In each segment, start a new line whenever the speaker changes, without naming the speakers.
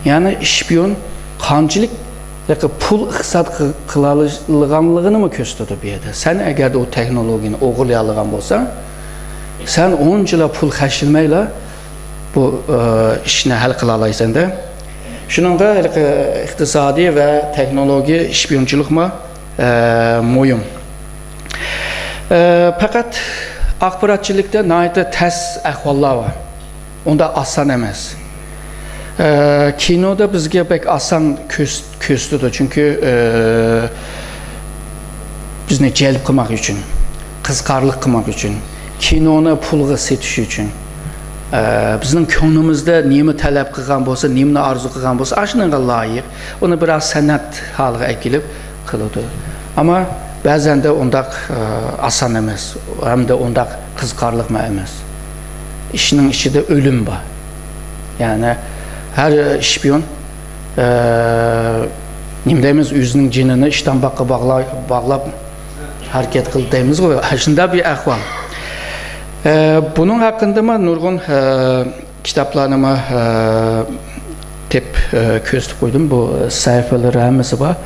Yani işpiyon kancılık pul iqtisad qılalığanlığını mı köstüdü bir yerde? Sen eğer de o teknolojini oğurlayalığan bolsan, sen 10 yıla pul xərcləməklə bu işini həll qılalaysan da. Şununla iqtisadi ve teknoloji işpiyonçuluq mı moyum. Fakat axbaratçılıqda nəhayət tərs əhvallar var. Onda asan emas. Kinoda bizge pek asan köstüdür. Çünkü bizni celb qılmaq üçün, qızqarlıq qılmaq üçün, kinona pulğa setiş üçün, bizim könlümüzdə neymi tələb qılğan bolsa, neymi arzu qılğan bolsa, aşınınğa layiq, onu biraz sənət halığa əkilib qılıdır. Amma bəzən də ondaq asan emas, həm də ondaq qızqarlıq emas. İşinin içində ölüm var. Yani her işpiyon nimdemiz yüzünün cinini işten bakı bağlap hareket kıldığımız o aslında bir ahval. Bunun hakkında mı nurgun kitaplarıma tep köstü koydum. Bu sayfaları hemisi var.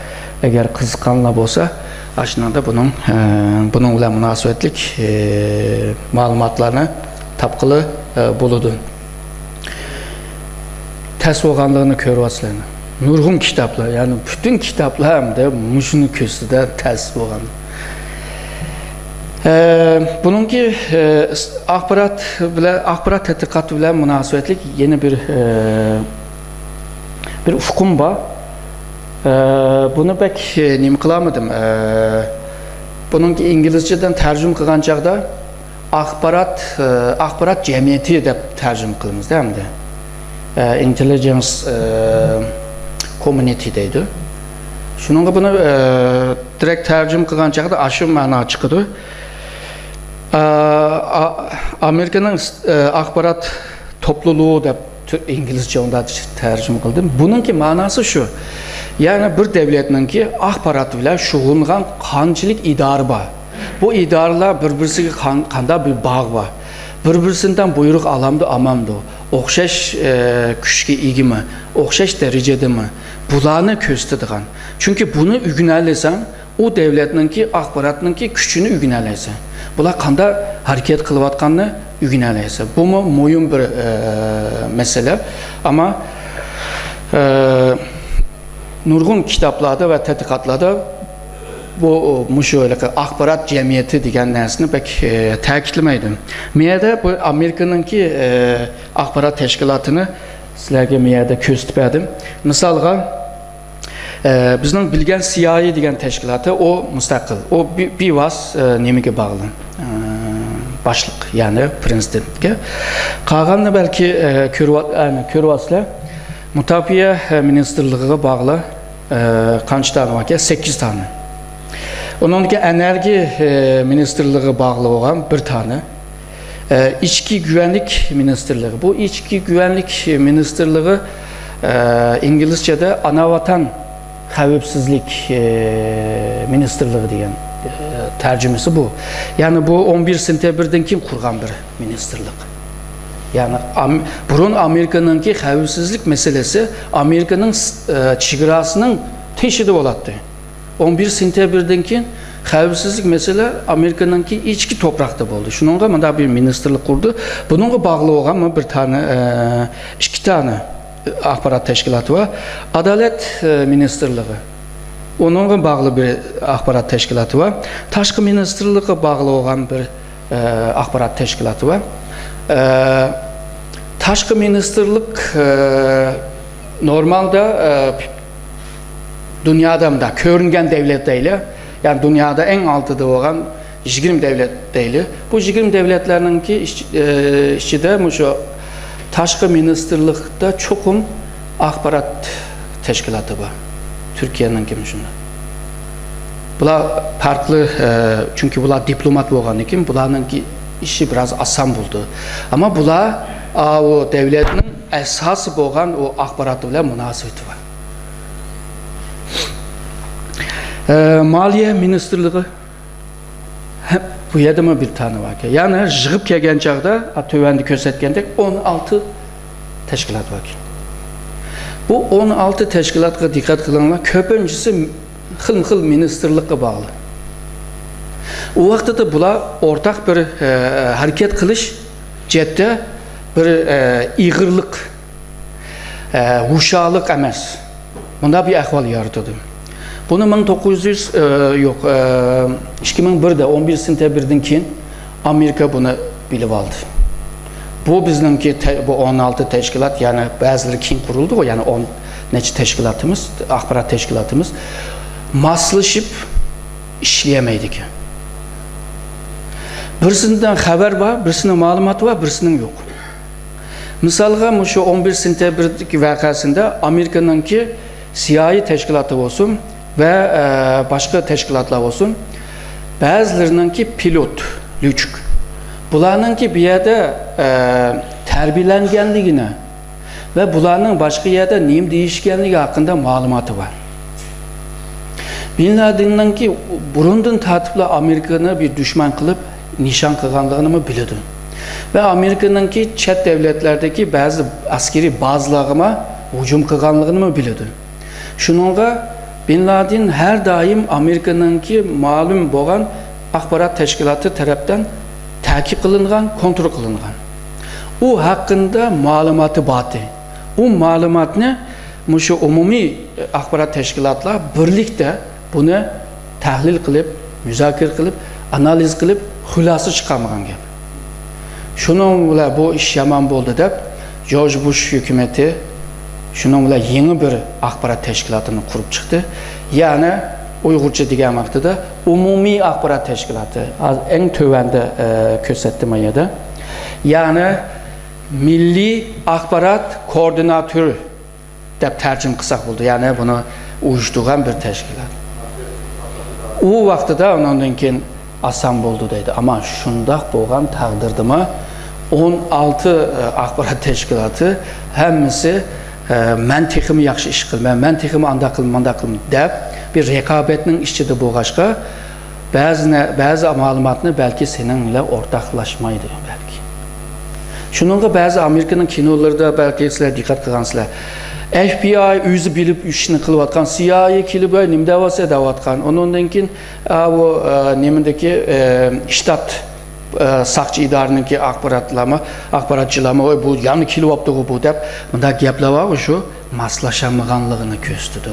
Eğer kızkanla olsa aslında bununla münasebetlik malumatlarını tapqılı buludun. Təsviqanlığını körüvatsılarını. Nurgun kitaplar, yani bütün kitaplar hem de muşunu köstüdə təsviqanlı. Bununki axbarat tədqiqatı ilə münasibətlik yeni bir ufkum var. Bunu pek neyim qılamadım. Bununki İngilizceden tərcüm qılğancaqda axbarat cemiyeti de tərcüm qılımız değil mi de? Intelligence community'deydi. Şununla bunu direkt tercüm kılan çağda aşırı mana çıkıyordu. Amerika'nın akbarat topluluğu da İngilizce onda tercüm kıldım. Bununki manası şu. Yani bir devletin ki akbarat ile şuğulgan kancılık idarı var. Bu idarla birbirisi kanda bir bağ var. Birbirisinden buyruk alamdı amamdı. Oxşaş küçük ilgi mi, oxşaş derecede mi, bulanı köstüdüğün. Çünkü bunu ügünəlləsən, o devletin ki, axbaratının ki, küçünü ügünəlləsən. Bunlar kanda hareket kılıvatkanını ügünəlləsən. Bu mu moyun bir mesele. Ama nurgun kitaplarda ve tədqiqatlarda bu axbarat cemiyeti degan narsani pek ta'kidlamaydi. Miyada bu Amerikanın ki axbarat teşkilatını sizlarga miyada ko'rsatdim. Misalga bizning bilgan CIA degan teşkilatı o mustaqil. O bevas nemiga bağlı. Başlık yani prezidentga. Qolganini balki ko'ryapsizlar. Mutafiya ministerligiga bağlı qancha tane var? 8 tane. Onunki enerji ministerliği bağlı olan bir tane. İçki güvenlik ministerliği. Bu içki güvenlik ministerliği İngilizce'de anavatan xavfsizlik ministerliği diyen tercümesi bu. Yani bu 11 sentyabrdan kim kurgan bir ministerlik. Yani burun Amerika'nın ki xavfsizlik meselesi Amerika'nın çigrasının teşhidi olattı. 11 sentyabrdan keyin xavfsizlik mesele Amerika'nın ki içki toprakta oldu. Şununla mı bir ministerlik kurdu. Bununla bağlı olan bir tane, iki tane axbarat teşkilatı var. Adalet ministerliği. Onunla bağlı bir axbarat teşkilatı var. Taşqı ministerliği bağlı olan bir axbarat teşkilatı var. Taşqı ministerlik normalde dünyada da görüngen devlet değil, yani dünyada en altıda olan 20 devlet değil. Bu 20 devletlerinin ki içinde şu Taşqı ministerlikte çokum axbarat teşkilatı var. Türkiye'nin kimi şunda. Bunlar farklı, çünkü bunlar diplomat olan için bunların işi biraz asan buldu. Ama bunlar o devletin esası olan o axbaratıyla münasebeti var. Maliye ministerliği bu yerdə mi bir tane var ki? Yani jığıb kelgen çağda, tövəndi körsətkəndə 16 təşkilat var ki. Bu 16 teşkilatga dikkat kılınlar. Köpüncüsü xil ministerlikle bağlı. O vaxtda da bular ortak bir hareket kılış ciddi bir iğirlik, huşalık emas. Bunda bir ahval yaratıdı. Bunu 2001'de 11 sentyabrdan keyin Amerika bunu bilib aldı. Bu bizimki bu 16 teşkilat, yani bazıları kim kuruldu o, yani 10 neçə teşkilatımız, axbarat teşkilatımız maslaşıp işleyemeydi ki. Birisinden haber var, birisinin malumat var, birisinin yok. Misalga şu 11 sentyabr'daki vakasında Amerika'nınki CIA teşkilatı olsun ve başka teşkilatlar olsun, bazılarınınki pilot, lüçük. Bularınınki bir yerde terbiyelengenliğine ve bularının başka yerde neyim değişkenliği hakkında malumatı var. Bin Laden'inki burundan tatipla Amerika'nı bir düşman kılıp nişan kılganlığını mı bilirdi. Ve Amerika'nınki çet devletlerdeki bazı askeri bazılarıma hücum kılganlığını mı bilirdi. Şununla Bin Laden her daim Amerika'nınki malum boğan axbarat teşkilatı taraftan takip kılıngan, kontrol kılıngan. O hakkında malumatı batı. O malumatını şu umumi axbarat teşkilatlar birlikte bunu tahlil kılıp, müzakir kılıp, analiz kılıp, hülası çıkarmagan gibi. Şununla bu iş yaman oldu deb George Bush hükümeti şununla yeni bir axbarat teşkilatını kurup çıktı. Yani Uygurca degan vaqtida umumi axbarat teşkilatı en tövende kösettim ayada. Yani Milli Axbarat Koordinatörü deb tercüm kısak oldu. Yani bunu uyuşturan bir teşkilat. O vaqtida ondan keyin asan oldu deydi. Ama şundaq bo'lgan taqdirdimi 16 axbarat teşkilatı hemmisi men teximi yaxshi ish qilman, men teximi anda qilman deb bir rekabetning ichida bo'lg'ashqa ba'zi ma'lumotni balki seninle ortaklaşmaydı belki. Şununla bazı Amerika'nın kinolarida belki sizlar dikkat qilgansizlar. FBI o'zi bilib ishni qilayotgan, CIA kelib nima deyotgan, ondan keyin o nimandagi shtat saqchi idoraniki axborotchilama bu yana kelyapti bu deb bunda gaplar var, shu maslashanmaganligini ko'rsatdi.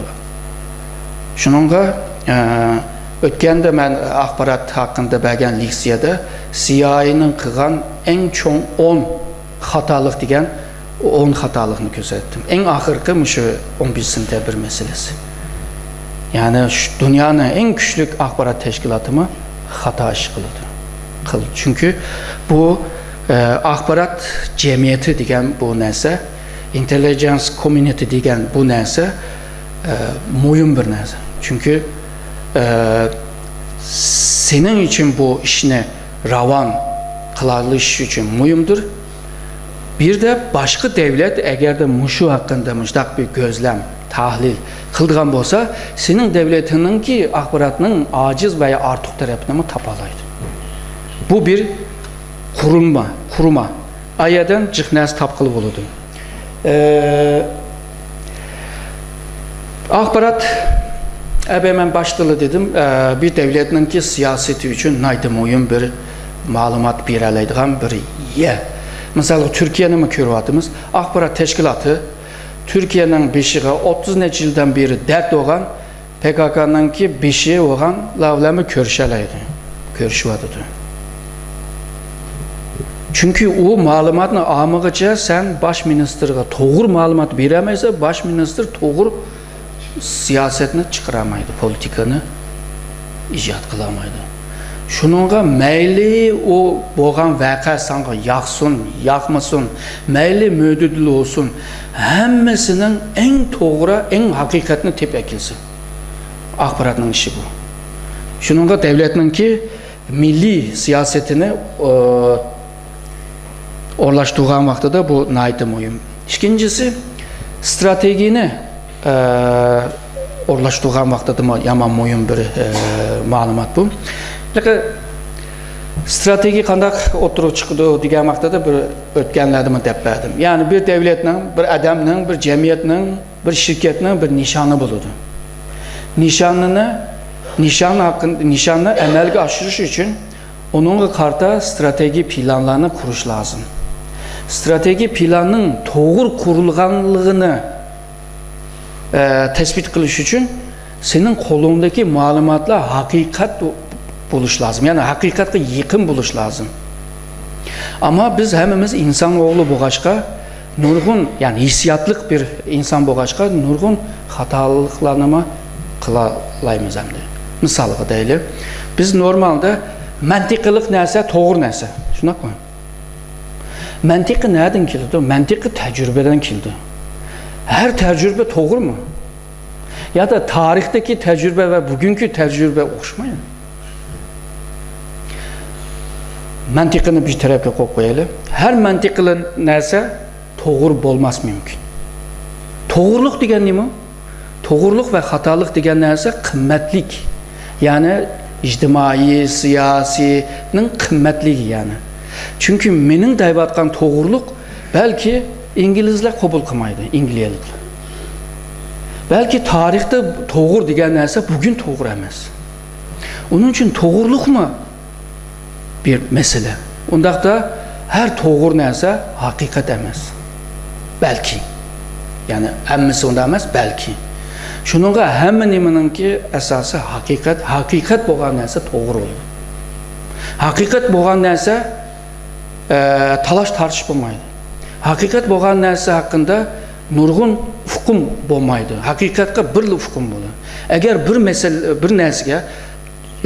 Shuningga o'tganda men axborot haqida bergan leksiyada CIA'ning qilgan eng cho'ng 10 xatolik degan 10 xatolikni ko'rsatdim. Eng oxirgi shu 11 sentyabr meselesi. Yani dünyanın en güçlü axbarat teşkilatımı xato ish qildi. Çünkü bu axbarat cemiyeti degan bu narsa, intelligence community degan bu narsa muhim bir narsa. Çünkü senin için bu işini ravan qilalish için muhimdir. Bir de başka devlet eğer de muşu hakkında müştak bir gözlem, tahlil kıldıgan bolsa, senin devletinin ki axbaratının aciz veya artık tarafını mı tapalaydı. Bu bir kuruma. Ayadan cıhnaz tapqılı buludu. Axbarat, ben başlığı dedim, bir devletinin ki siyaseti için naydı muhim bir malumat berəlaydigan bir yer. Mesela Türkiye'nin mi körüvatımız? Axbarat teşkilatı Türkiye'nin beşiğe 30 neçə ildən beri dert olan PKK'nın ki beşiğe olan lavlamı körüşüvadıdı. Çünkü o malumatını almağıca sen baş ministerge doğru malumat veremezse baş minister doğru siyasetini çıkaramaydı, politikanı icat kılamaydı. Şununla meyli o boğan vaka sanki yaksın, yakmasın, meyli müdüdül olsun, hemmesinin en doğru, en hakikatini tep ekilsin. Axbaratın işi bu. Şununla devletinin ki milli siyasetini orlaştırgan vaxtda da bu naydı mühim. İkincisi, stratejini orlaştırgan vaxtda da yaman mühim bir malumat bu. Strateji qandaq oturuq çıxdı degan vaqtda bir o'tganlarimni deb berdim. Ya'ni bir davlatning, bir odamning, bir jamiyatning, bir shirkatning bir nishoni bo'ladi. Nishonni amalga oshirish uchun onunğa qarta strateji planlarını qurish lazım. Strateji planının to'g'ri qurilganligini tespit qilish uchun senin qo'lingdagi ma'lumotlar haqiqat bo'lish lazım. Yani haqiqatga yaqin bo'lish lazım. Ama biz hammamiz inson o'g'li bo'lg'achqa, nurg'un, yani hissiyotlik bir inson bo'lg'achqa, nurg'un xatoliklarni qilaymiz hamda. Misolga deylik, biz normalda mantiqlik narsa, to'g'ri narsa. Shunaqmi? Mantiqi nereden keldi? Mantiqi tecrübeden keldi. Her tecrübe doğru mu? Ya da tarihteki tecrübe ve bugünkü tecrübe o'xshamaydi. Mantiqini bir tarafga qo'yib qo'yaylik. Her mantiqli narsa to'g'ri bo'lmas mumkin. To'g'rilik degan nima? To'g'rilik va xatolik degan narsa qimmatlik. Ya'ni ijtimoiy, siyosining qimmatligi yani. Çünkü mening deyotgan to'g'rilik belki İngilizler qabul qilmaydi, İngilizler. Belki tarixda to'g'ri degan narsa bugün to'g'ri emas. Onun için to'g'rilik mi bir mesele. Undaqda her to'g'ri narsa haqiqat emas. Belki. Yani hammasi unda emas, belki. Shuningga hamma nimaninki asosi haqiqat, haqiqat bo'lgan narsa to'g'ri bo'ladi. Haqiqat bo'lgan narsa talash tartish bo'lmaydi. Haqiqat bo'lgan narsa haqida nurg'un hukm bo'lmaydi. Haqiqatga bir hukm bo'ladi. Agar bir masala, bir narsaga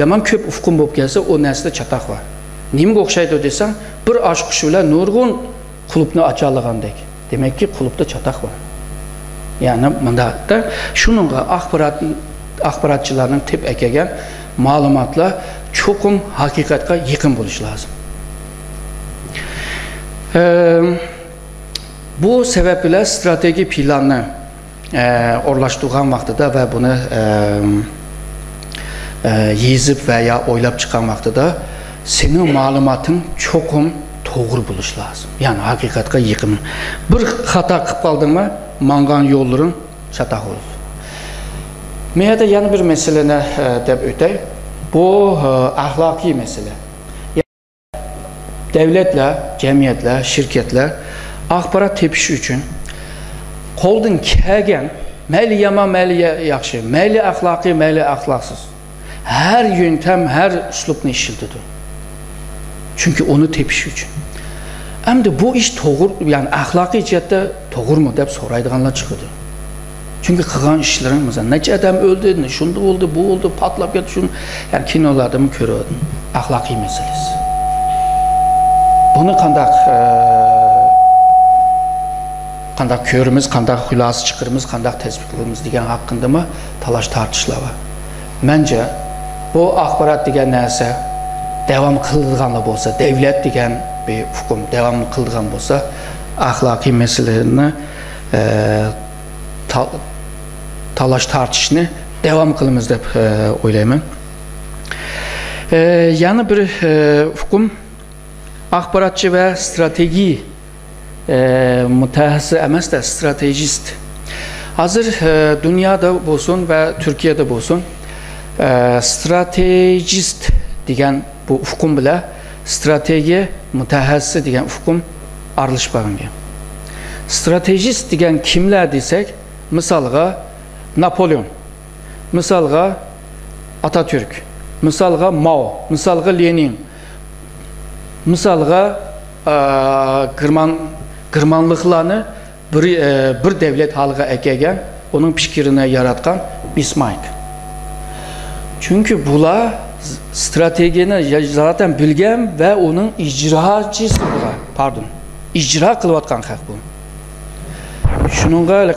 yomon ko'p hukm bo'lib kelsa, o narsada chatoq bor. Nimaga o'xshaydi desam, bir osh qushi bilan nurg'un qulupni ochalagandek. Demakki, qulupda chatoq bor. Yani bundaqda shuningga axborotchilarning tep ekegan ma'lumotlar cho'qim haqiqatga yaqin bo'lishi lozim. Bu sebeple strateji planını orlaştırgan vaxtıda ve bunu yazıp veya oylap çıkan vaxtıda senin malumatın çoxum doğru buluş lazım. Yani hakikatka yıkım. Bir hata qilib qaldın mı, mangan yolların çataq olur. Meyada yani bir meselene deb ötey. Bu ahlaki mesele. Devletler, cemiyetler, şirketler axbarat tepiş üçün qo'ldan kelgan mayli yomon, mayli yaxshi, mayli axloqiy, mayli axloqsiz her yöntem, her uslubni ishlatadi. Çünkü onu tepish uchun. Endi bu ish to'g'ri, yani axloqiy jihatda to'g'rimi deb so'raydiganlar chiqadi. Çünkü qilgan ishlaring, masalan, necha odam o'ldi, shunda bo'ldi, bu oldu, patlab ketdi, shuni yani kinolarda ko'rdim. Axloqiy masalasi. Bunu qandaq ko'rimiz, qandaq xulosa chiqirimiz, qandaq tespit qilamiz degan haqida mı talash tartishlar bor. Bence bu axborot degan narsa davom qiladigan bo'lsa, davlat degan bir hukm davom qiladigan bo'lsa, axloqiy masalalarni talash tartishni davom qilamiz deb o'ylayman. Yana bir hukm axborotchi ve strateji mutaxassisi emas da stratejist. Hazır dünyada bo'lsin ve Türkiye'de bo'lsin stratejist degan bu hukm bilan strateji mutaxassisi degan hukm aralashmagan. Stratejist degan kimlar desak, misolga Napolyon, misolga Atatürk, misolga Mao, misolga Lenin, misolga Qırmanlıqlarını bir devlet halqa ekegan, onun fikrini yaratgan Bismarck. Çünkü bular stratejini zaten bilgen ve onun icracısı bular. Pardon, icra qılayotgan haq bu. Shuningga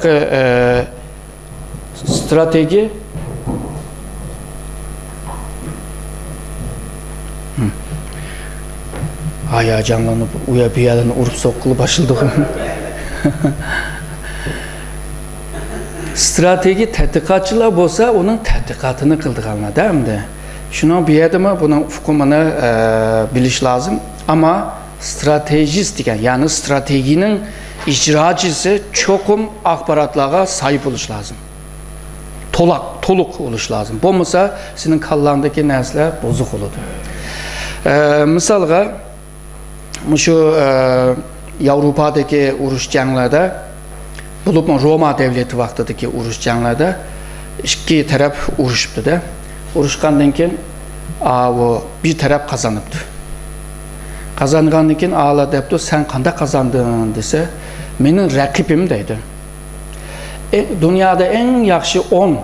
strateji hayacanlanıp uya bir yerden urup sokkulu başladık. Strateji tədqiqatçılar bolsa onun tədqiqatını qıldırğanlar, değil mi? Şunu bir yerdimi bunun hukumunu biliş lazım. Ama stratejist diyen, yani stratejinin icracısı çokum akbaratlara sahip oluş lazım. Toluk oluş lazım. Bu olmasa senin kallandaki nesle bozuk olur. Misalga şu Avrupa'daki uruş canlılarda, bulup Roma devleti vaxtidagi uruş canlılarda iki taraf uruşuptu da. Uruşkandan keyin bir taraf kazanıptı. Kazangandan keyin ağla depti, sen kanda kazandın dese, menin rakibim deydi. Dünyada en yaxşı 10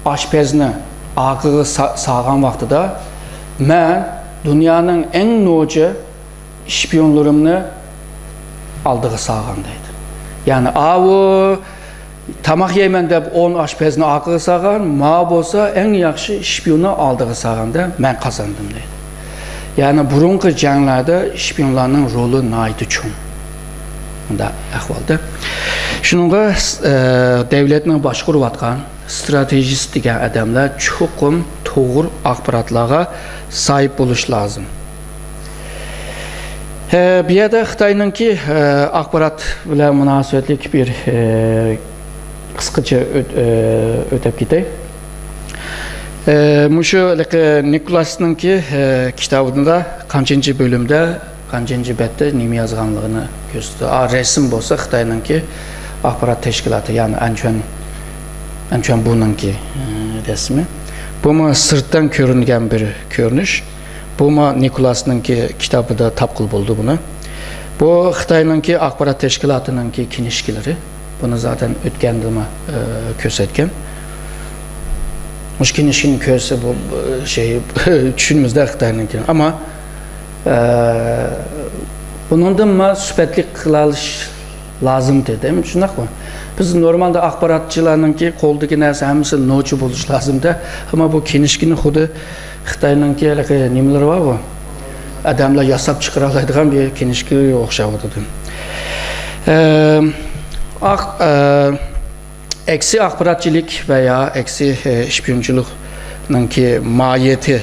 aşpezni ağığı sağan vaxtıda mən dünyanın en nocu şpiyonlarımını aldığı sağandaydı. Yani o tamak yemən deyib 10 aşpezni ağığı sağan, ma bolsa en yaxşı şpiyonu aldığı sağanda mən kazandım deydi. Yani burunqı canlarda şpiyonların rolü naydı çoğun. Bunda ahvalda. Şununla devletin başqurub atqan stratejist degan adamlar çoxum toğur axbaratlara sahip oluş lazım. Bir yerde Xitayınki axbarat bilan münasibətlik bir qısqacha ötəb getək. Muşu Nikolas'ınki kitabında kaçıncı bölümde, kaçıncı bette nemi yazğanlığını göstərir. Resim bolsa Xitayınki axbarat təşkilatı, yani Ançan bununki resmi. Bu mu sırttan görüngen bir görünüş. Bu mu Nikolas'ınki kitabı da tapqıl buldu bunu. Bu Xitayınki axbarat təşkilatınınki kinişkileri. Bunu zaten ötkəndilmə körsətken. Muş kinişkin körsə bu şeyi düşünmüzdə Xitayınki. Ama bunun da mı sübətlik qılalış lazım dedim. Şunaq mı? Biz normalde axbaratçılarınki qoldaki nəsə həmisi noçu buluş lazımdır. Ama bu kinişkinin xudu Xitayınki nemeleri var bu. Adamlar yasab çıxıralaydıqan bir kinişki oxşavududur. Eksi axbaratçilik veya eksi şpiyonçuluqnınki mahiyeti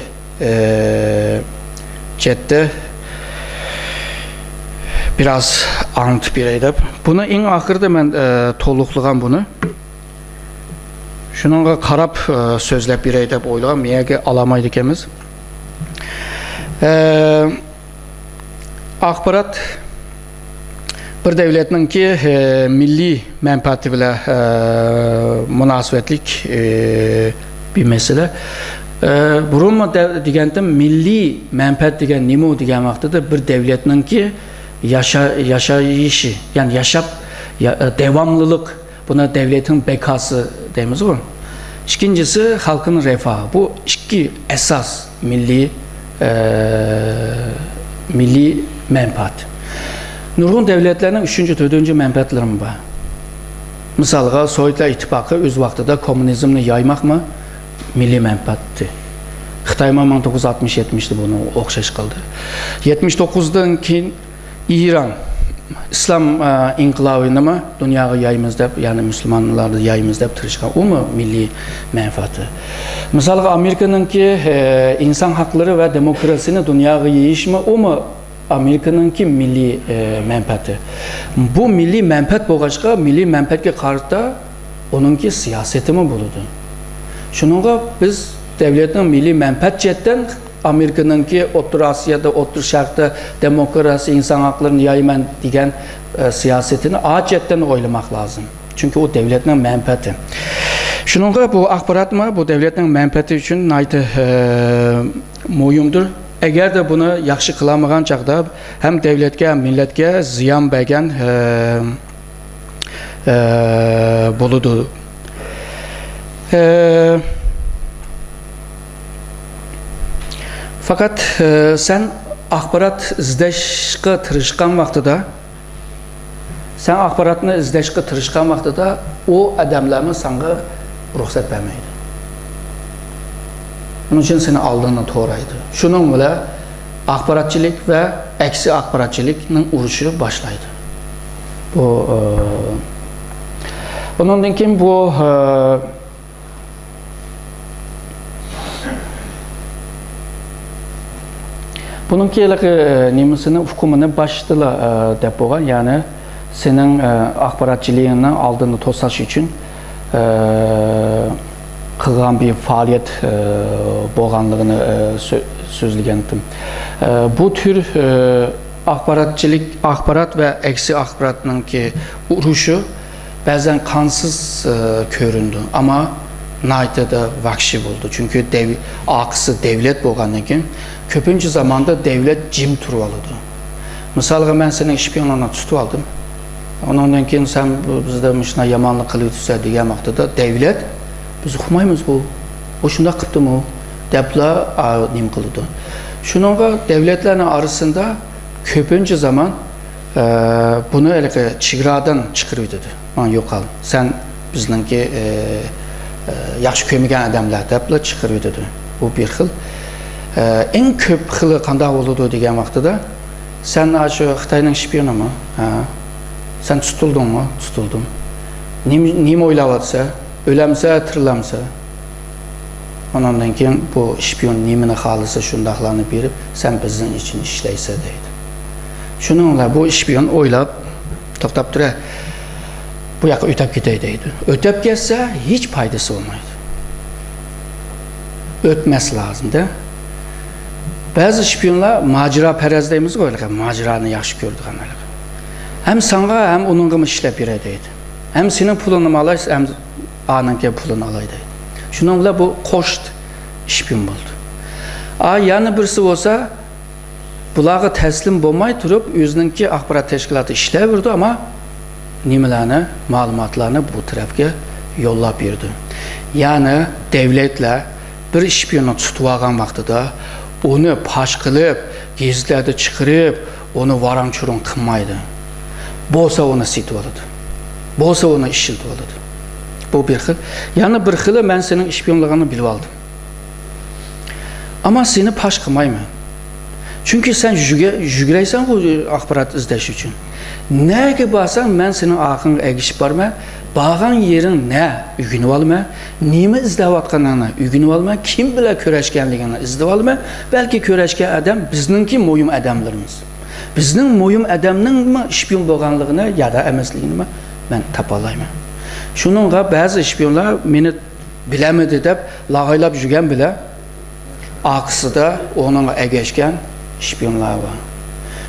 cəddə biraz anıt bir edib. Bunu en axırda mən toluqluğam bunu. Şununla qarab sözləb bir edib oyluğam. Miyəki alamaydı ikimiz. Axbarat bir devletinki milli mənfəati ilə münasibətlik bir mesele. Burunma digəndə milli mənfəat digən nimo digən vaxtıda bir devletinki yaşayışı, yani devamlılık, buna devletin bekası deyimiz o. İkincisi halkın refahı. Bu iki esas milli mənfəat. Nurgun devletlerinin 3-cü, 4-cü mənfəatları var. Misalға Sovyetlər İttifaqı öz vaxtıda komünizmini yaymaq mı? Milli mənfəatdir. Xitay 1960-70'de bunu oxşaş qıldı. 79'dan keyin İran İslam inqilabını mı dünyaya yayımız deyib, yani Müslümanları yayımız deyib tırışqan. O mu milli mənfəatı? Misalға Amerika'nınki insan hakları ve demokrasini dünyaya yayış mı? O mu Amerika'nınki milli mənfəati? Bu milli mənfəat boğaçqa, milli mənfəatə qarşı onunki siyaseti mi buludu? Şununla biz devletin milli mənfəat cəhətdən Amerika'nınki Otur Asya'da, Otur Şərqdə demokrasi, insan haklarını yayman digən siyasetini acətdən oylamaq lazım. Çünkü o devletin mənfəati. Şununla bu axbarat mı bu devletin mənfəati üçün nəydi mühümdür. Eğer de bunu yaxşı qılamağan çağda hem devletke hem milletke ziyan bəgən buludu. Fakat sen axbarat izləşqə tırışqan vaxtıda sen axbaratını izləşqə tırışqan vaxtıda o adamların sana ruxsat verməydi. Bunun için seni aldığını toraydı. Şununla axbaratçilik ve eksi axbaratçilikin uruşu başlaydı. Ondan keyin bu Bununki nimisinin hukumunu başlığı dep boğan, yani senin axbaratçılığının aldığını tosaş için kılgan bir faaliyet boğanlığını sözlügendim. Bu tür axbarat ve eksi axbaratının ki uruşu bazen kansız göründü ama nayda da vahşi buldu. Çünkü akısı devlet boğanlığı köpüncü zamanda devlet cim turvalıdı. Mesela ben senin işpiyonlarına tutu aldım. Ondan keyin sen bizde mışına yamanlık kılıyorsa diye vaxtıda devlet biz okumayımız bu. O şunda kıptı mı? Depla nim kılıdı. Şununla devletlerin arasında köpüncü zaman bunu çigradan çıkırıyordu. Yok al. Sen bizdeki yaxşı kömügen adamlar depla çıkırıyordu. Bu bir xil. En köp xili qandaq oldu degan vaxtıda sen acı Xitayning şpiyonu mu? Sen tutuldun mu? Tutuldum. Nima o'ylayapsa, o'lamsa, tirilamsa. Ondan keyin bu şpiyon nimani xolisa shundaqlarni berib, sen bizning için ishlaysa deydi. Shuningla bu şpiyon o'ylab, to'xtab tura. Bu yoqqa o'tib ketay deydi. O'tib ketsa hech foydasi bo'lmaydi. O'tmesi lazım-da. Bazı şpiyonlar macera perez deyimiz qo'yilgan, maceranı yaxshi ko'rdi qanaqa. Hem sana hem onun işlep bireydi. Hem senin pulunu alaysa hem anınki pulunu alaydı. Şununla bu koşt şpiyon buldu. Yani birisi olsa bulağı teslim olmay durup özününki axbarat teşkilatı işləyirdi ama nimelerini, malumatlarını bu tarafga yollab berdi. Yani devletle bir şpiyonu tutuvağan vaxtıda onu paş qilib, gezilerde çıkırıp onu varan-çurun qılmaydı. Bolsa onu sitib aladı. Bolsa onu işiltib aladı. Bu bir xil. Yani bir xili ben senin işpiyonluğunu bilib aldım. Ama seni paş qılmayman. Çünkü sen jügreysen bu axbarat izleş için. Neye basan ben senin ağın egişip barma, bağan yerin ne ügünüp alma, nime izleyatkanlarına ügünüp alma, kim bile köreşkenliğine izleyip alma, belki köreşken adam bizninki moyum adamlarımız. Bizning moyum adamning şpiyon bo'lganligini ya da emasligini ben tapalayman. Shuningga ba'zi şpiyonlar meni bilemedi deb lag'aylab yurgan bile aqsida onunla egeshgan şpiyonlar var.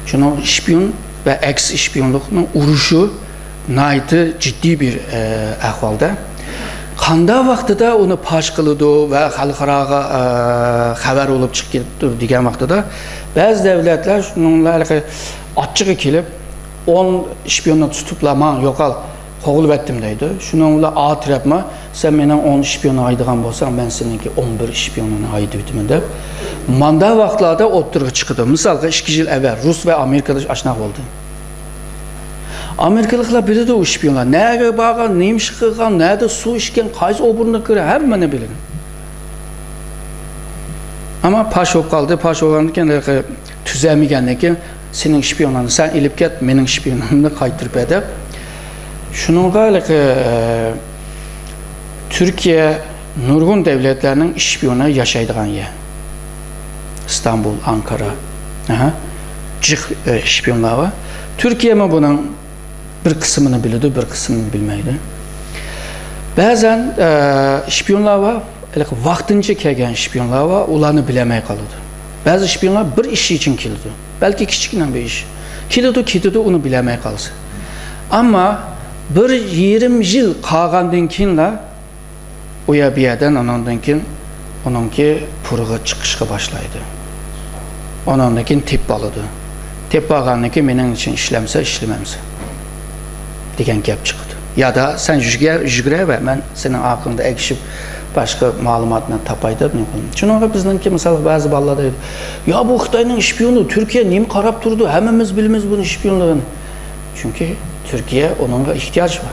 Shuning şpiyon ve eks şpiyonluqning uruşu naytı ciddi bir ahvalda. Qanda vaqtida onu paş qildi ve xalqaraga xabar olib chiqib ketdi degan vaqtida bazı devletler şununla açığı kelib 10 şpiyonu tutuplama yok al qo'g'ilib etdim deydi. Şununla atirapma sen menen 10 şpiyonu aydıgan bolsan ben seninki 11 şpiyonunu aydıdım deb. Manda vaqtlarda o'ttirg'i chiqdi. Misalga 2 yil avval Rus ve Amerikada aşnaq oldu. Amerikalıklar bildi o şpiyonlar. Nereye bağlan, neymiş kılgan, nerede su içken, qaysi oburuna göre hemen bilin. Ama paş olup kaldı, paş olanırken tüzemigenlikken senin şpiyonlarını sen ilip get, benim şpiyonlarını kaytırıp edip. Şununla Türkiye nurgun devletlerinin şpiyonu yaşaydıgan yer. İstanbul, Ankara. Cık şpiyonlar var. Türkiye mi bunun bir kısmını bilirdi, bir kısmını bilmeydi. Bazen şpiyonlar var, vaxtınca kelgan şpiyonlar var, ularını bilemey kalıdı. Bazı şpiyonlar bir iş için kilidi. Belki küçükten bir iş. Kilidi, onu bilemey kalsın. Ama bir 20 yıl qalğandan keyinla oya bir yerden ondan keyin onunki purğa çıkışqa başlaydı. Ondan keyin tep alıdı. Tep alğandan keyin mening için işlemse, işlememse degan gap çıktı. Ya da sen jügre ve ben senin hakkında ekşip başka malumatını tapaydı. Çünkü bizdenki mesela bazı ballar deydi. Ya bu Xitayning şpiyonu Türkiye neyim qarab durdu? Hemimiz bilimiz bunun şpiyonluğunu. Çünkü Türkiye onunla ihtiyaç var.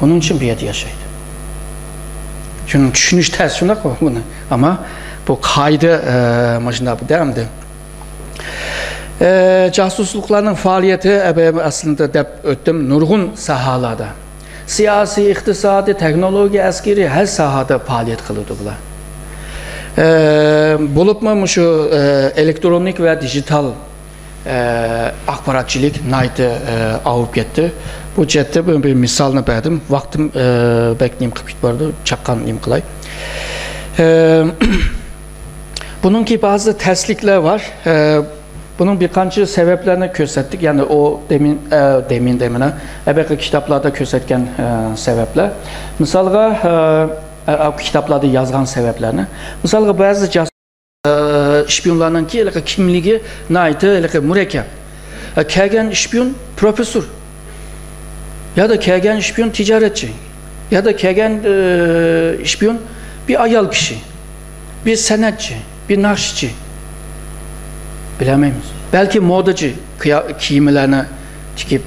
Onun için bir yerde yaşaydı. Çünkü düşünüş ters şuna koy bunu. Ama bu kaydı maşında bu devamdı. Casusluklarının faaliyeti aslında dep ötüm nurgun sahalarda. Siyasi, iktisadi, teknoloji, askeri her sahada faaliyet kılırdılar. Bulubmu şu elektronik və digital axbaratçilik nəydi avıb getdi. Bu cəhətdə bir misalını bərdim. Vaxtım bəkləyim qıpit vardı, çapqanlayım qılay. Bunun ki bazı tərsliklər var. Bunun birkancı səbəblərini göstərdik. Yəni o deminə əvvəlki kitablarda göstərkən səbəblər. Misalға kitablarda yazğan səbəblərini. Misalға bəzi şpiyonlarının ki kimliyi nəydi, mürəkkəb. Kəlgən şpiyon profesör. Ya da kəlgən şpiyon ticarətçi. Ya da kəlgən şpiyon bir ayal kişi. Bir sənətçi, bir nakşçı. Biləməyimiz. Bəlkə modacı kiyimlərini tikib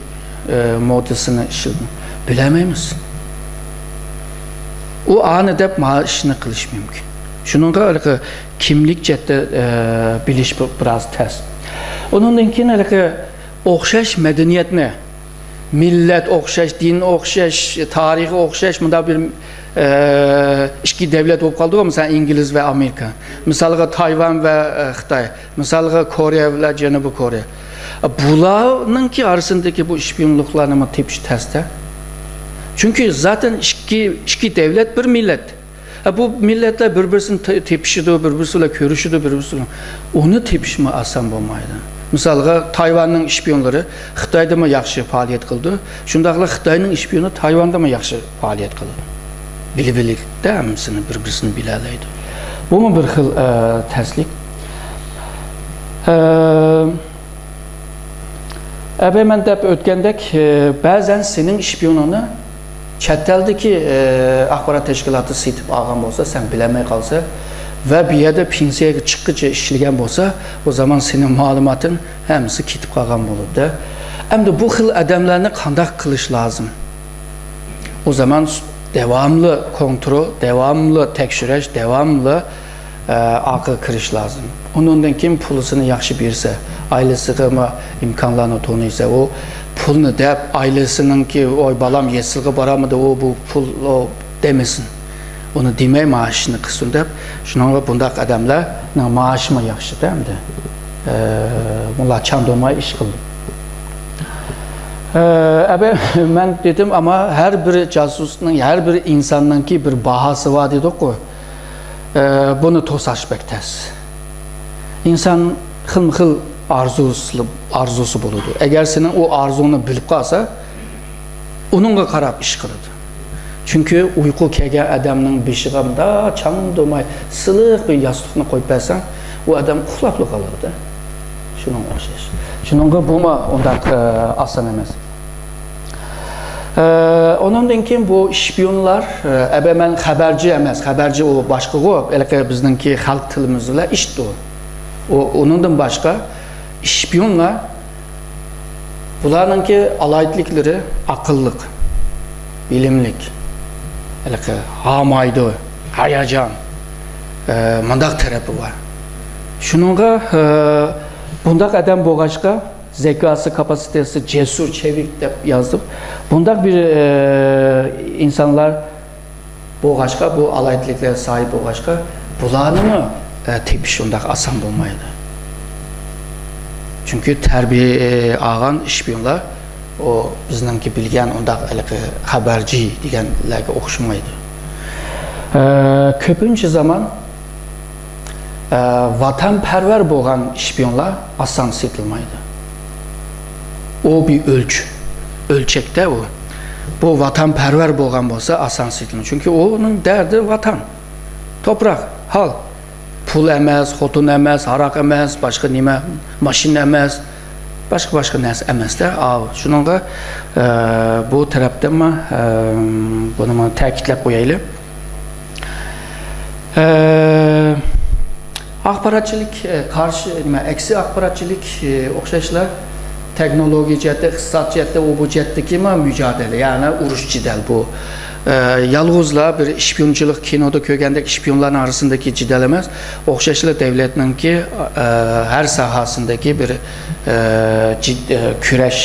modasını işlədim. Biləməyimiz. O anıda maaşını qılış mümkün. Şununla kimlik cəhətdə biliş biraz tərs. Onundan oxşaş mədəniyyətinə, millət oxşaş, din oxşaş, tarixi oxşaş, bunda bir iki devlet olub qaldı, məsələn İngiliz və Amerika. Misalға Tayvan və Xitay, misalға Kore və Cənubi Kore. Bunların ki arasındakı bu şpiyonluqlarını tepiş tərsdə. Çünki zaten iki devlet bir millət. Bu millətlər bir-birisini tepişidir, bir-birisiyle görüşüdür, bir-birisiyle. Onu tepişmə asan olmaydı. Misalға Tayvanın şpiyonları Xitayda mı yaxşı fəaliyyət qıldı? Şundaqla Xitayın şpiyonu Tayvanda mı yaxşı fəaliyyət qıldı? Bilik də həmsini bir-birisini bilələydi. Bu mu bir xil tərslik? Mən dəb ötkəndək bəzən senin şpiyonunu çətəldir ki, axbarat təşkilatı sitib ağam olsa, sən biləmək qalsa və bir yerdə pinsiyaya çıxıcı işləyən olsa, o zaman senin malumatın həmsi kitib ağam olub da. Həm də bu xil ədəmlərini qandaq qılış lazım. O zaman devamlı kontrol, devamlı tekşürəş, devamlı akıl kırış lazım. Onundan kim pulusunu yaxşı bilirsə, ailəsini imkanlarını tanıyırsa, o pulunu deyib ailəsinin ki, oy balam yesilği baramıdır, o bu pul o demesin. Onu demək maaşını qısın deyib, şununla bundaq adamlar maaşı mı yaxşı deyəmdir. Bunlar çandolmaya iş qılır. Mən dedim, amma hər bir casusunun, hər bir insanın ki bir bahası var dedik o. Bunu tosaşmək təs. İnsan xil-xil arzusu buludur. Əgər senin o arzunu bilib qalsa, onunla qarab iş qılıdır. Çünki uyku kəgən adamın beşiğamda çanım domay, sılıq bir yastıqını qoyub bəlsən, o adam xulaqlı qalır da. Şunun oxşayır. Şununla buma onda asan eməz. Onundan ki bu şpiyonlar, mən xəbərci eməz, xəbərci o başqa o, elə ki bizdənki xalq tilimizlə işdir o. Onundan başqa şpiyonlar, bunların ki alayidlikləri akıllıq, bilimlik, elə ki hamaydı, hayacan, mandaq tərəfi var. Şununla bundaq adam boğaçqa, zekası, kapasitesi, cesur, çevik de yazdım. Bundaq bir insanlar boğaçqa, bu alayidliklərə sahib boğaçqa, bunlarını mı tepiş ondaq asan bulmaydı? Çünkü tərbiyə ağan işpiyonlar, o bizimki bilgən ondaq xəbərci deyənlərə oxşumaydı. Köpüncü zaman vatanperver boğan işpiyonlar asan sıtılmaydı. O bir ölçekte o. Bu vatanperver boğan olsa asan sıtılmaydı. Çünkü onun derdi vatan, toprak, hal. Pul əməz, xotun əməz, haraq əməz, başqa nimə, maşin əməz, başqa nəsə əməz də. Şununla bu tərəfdən bunu təkidləb qoyaylı. Axbaratçilik karşı, əksi axbaratçilik oxşayışlar teknoloji cəhətdə, iqtisad cəhətdə, o bu cəhətdəki mücadilə, yəni uruş cidəl bu. Yalğızla bir işpiyonçuluq, kinoda kökəndəki işpiyonların arasındaki cidələməz, oxşayışlı devletinin ki hər sahasındaki bir küreş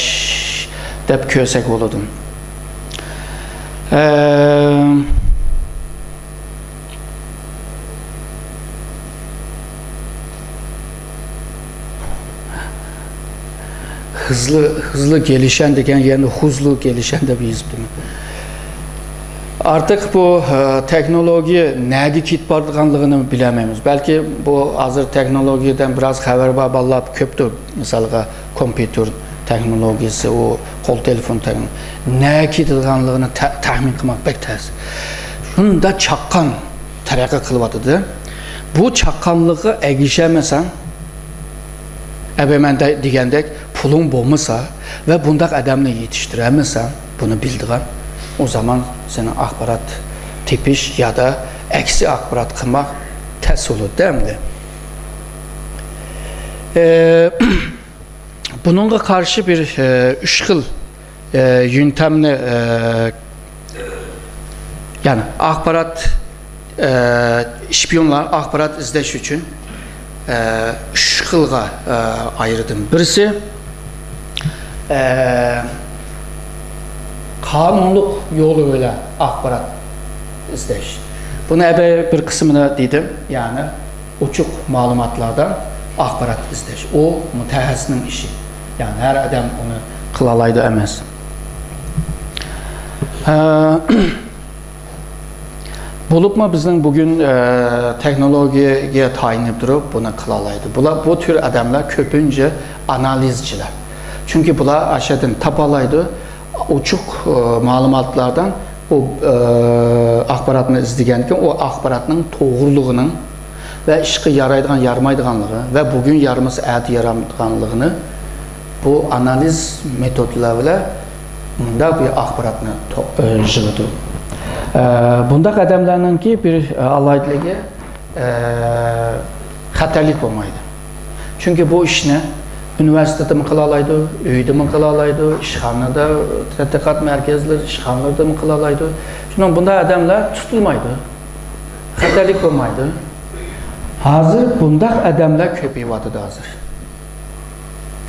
dəb kösək oludun. hızlı gelişen degen yani huzlu gelişen de bir hizbdir. Artık bu teknoloji nədir ki bardıqanlığını biləməyimiz. Belki bu hazır teknolojiden biraz xəbər baballar köpdür. Mesela kompüter teknolojisi, o kol telefon teknolojisi. Nə ki bardıqanlığını təxmin qılmaq bək təz. Şunu da çaqqan tərəqqi qılvadıdır. Bu çaqqanlığı əgişəməsən, mən də deyəndək pulun bolmasa və bundaq adamla yetişdirəməsən, bunu bildirəm. O zaman senin axbarat tipiş ya da əksi axbarat qılmaq təs olur, deyil? Bununla karşı bir üşqil yöntemli yani axbarat şpiyonlar axbarat izləş üçün üşqilğa ayırdım. Birisi kanunluq yolu ilə axbarat izləş. Bunu bir kısmını dedim, yani uçuq malumatlardan axbarat izləş. O mütəhəssisinin işi. Yani her adam onu qılalaydı əməz. Bulubma bizden bugün teknolojiye tayinib durub bunu qılalaydı. Bu tür adamlar köpünce analizciler. Çünkü bunlar aşağıdan tapalaydı. Uçuq malumatlardan o axbaratını izləyəndə o axbaratının doğruluğunun və işqi yaraydığan, yarmaydığanlığı və bugün yarımız əyət yaramadığanlığını bu analiz metodlarıyla bunda bir axbaratını yığdı. Bunda qədəmlərinin ki bir alaydılığı xətərlik olmaydı. Çünkü bu işini üniversitede mi qılalaydı, öydə mi qılalaydı, işxanada, tədqiqat mərkəzləri, işxanalarda mı qılalaydı. Çünkü bunda adamlar tutulmaydı, xətərlik olmaydı. Hazır bundaq adamlar köpəyi vadıdır hazır.